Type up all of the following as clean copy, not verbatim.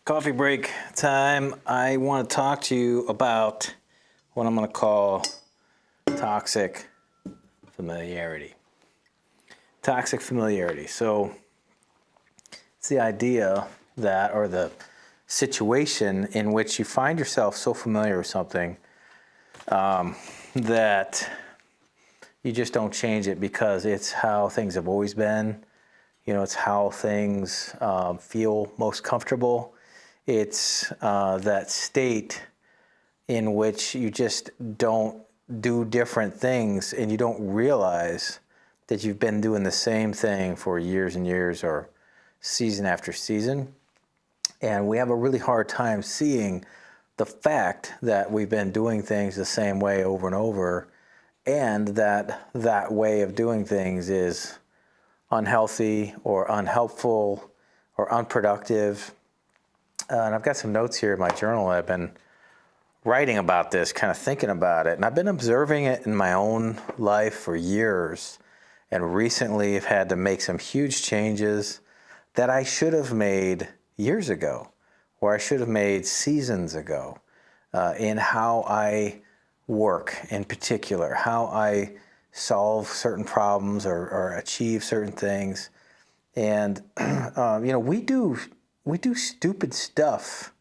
Coffee break time. I want to talk to you about what I'm going to call toxic familiarity. Toxic familiarity. So it's the idea that, or the situation in which you find yourself so familiar with something that you just don't change it because it's how things have always been. You know, it's how things feel most comfortable. It's that state in which you just don't do different things and you don't realize that you've been doing the same thing for years and years or season after season. And we have a really hard time seeing the fact that we've been doing things the same way over and over, and that that way of doing things is unhealthy or unhelpful or unproductive. And I've got some notes here in my journal. I've been writing about this, kind of thinking about it. And I've been observing it in my own life for years. And recently I've had to make some huge changes that I should have made years ago, or I should have made seasons ago, in how I work in particular, how I solve certain problems or achieve certain things. And, we do stupid stuff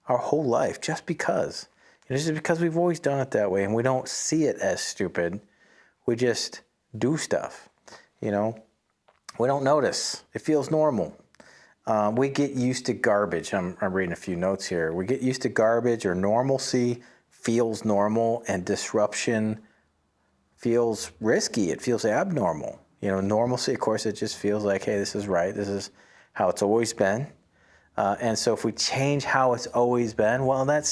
our whole life just because. It's just because we've always done it that way and we don't see it as stupid. We just do stuff, We don't notice. It feels normal. We get used to garbage. I'm reading a few notes here. We get used to garbage, or normalcy feels normal, and disruption feels risky. It feels abnormal. Normalcy, of course, it just feels like, hey, this is right. This is how it's always been. And so if we change how it's always been, well, that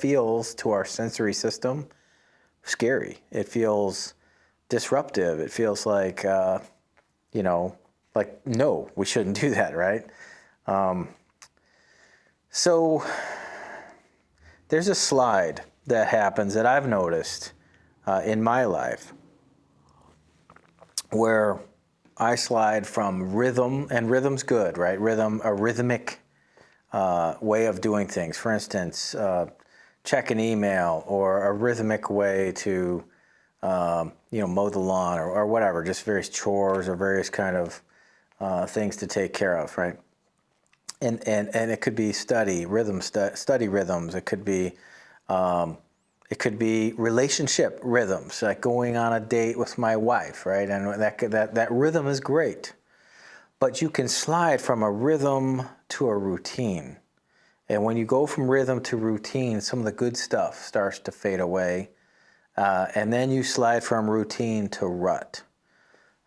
feels to our sensory system scary. It feels disruptive. It feels like, no, we shouldn't do that, right? So there's a slide that happens that I've noticed in my life where I slide from rhythm, and rhythm's good, right? A rhythmic way of doing things. For instance, check an email, or a rhythmic way to, mow the lawn, or whatever, just various chores or various kind of things to take care of, right? And it could be study rhythms. It could be relationship rhythms, like going on a date with my wife, right? And that rhythm is great. But you can slide from a rhythm to a routine. And when you go from rhythm to routine, some of the good stuff starts to fade away. And then you slide from routine to rut.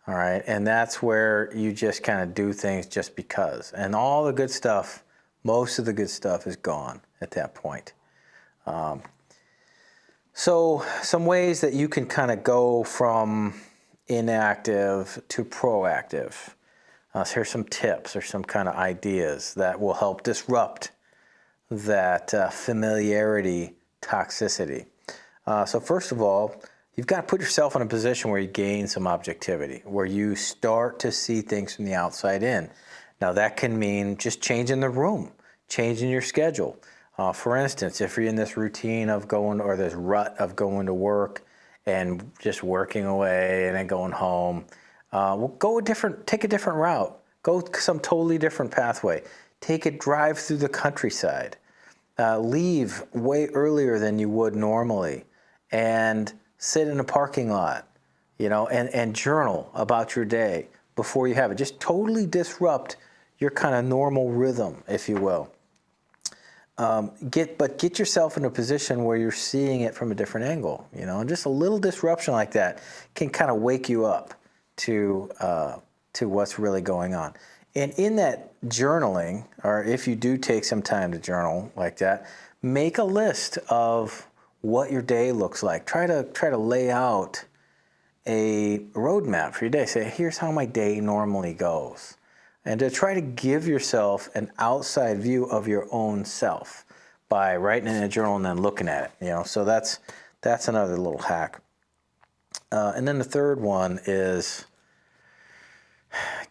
All right. And that's where you just kind of do things just because. And all the good stuff, most of the good stuff is gone at that point. So some ways that you can kind of go from inactive to proactive. So here's some tips or some kind of ideas that will help disrupt that familiarity toxicity. So first of all, you've got to put yourself in a position where you gain some objectivity, where you start to see things from the outside in. Now that can mean just changing the room, changing your schedule. For instance, if you're in this routine of going, or this rut of going to work and just working away and then going home, take a different route. Go some totally different pathway. Drive through the countryside. Leave way earlier than you would normally, and sit in a parking lot, and journal about your day before you have it. Just totally disrupt your kind of normal rhythm, if you will. Get yourself in a position where you're seeing it from a different angle, and just a little disruption like that can kind of wake you up to what's really going on. And in that journaling, or if you do take some time to journal like that, make a list of what your day looks like. Try to lay out a roadmap for your day. Say, here's how my day normally goes. And to try to give yourself an outside view of your own self by writing in a journal and then looking at it. So that's another little hack. And then the third one is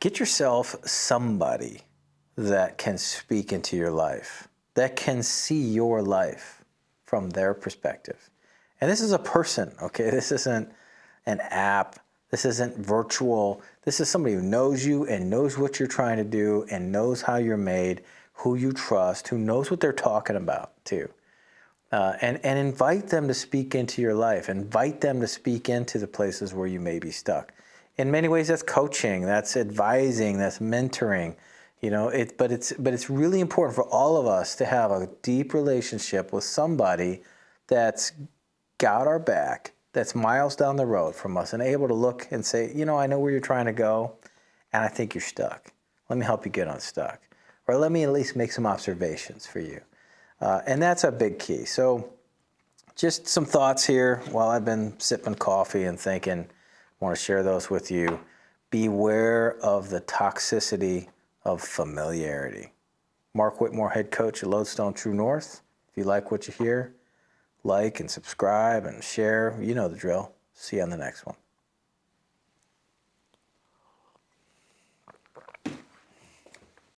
get yourself somebody that can speak into your life. that can see your life from their perspective. And this is a person, okay? This isn't an app. This isn't virtual. This is somebody who knows you and knows what you're trying to do and knows how you're made, who you trust, who knows what they're talking about too. And invite them to speak into your life. Invite them to speak into the places where you may be stuck. In many ways, that's coaching, that's advising, that's mentoring. But it's really important for all of us to have a deep relationship with somebody that's got our back, that's miles down the road from us, and able to look and say, I know where you're trying to go, and I think you're stuck. Let me help you get unstuck. Or let me at least make some observations for you. And that's a big key. So just some thoughts here while I've been sipping coffee and thinking. I want to share those with you. Beware of the toxicity of familiarity. Mark Whitmore, head coach at Lodestone True North. If you like what you hear, like and subscribe and share. You know the drill. See you on the next one.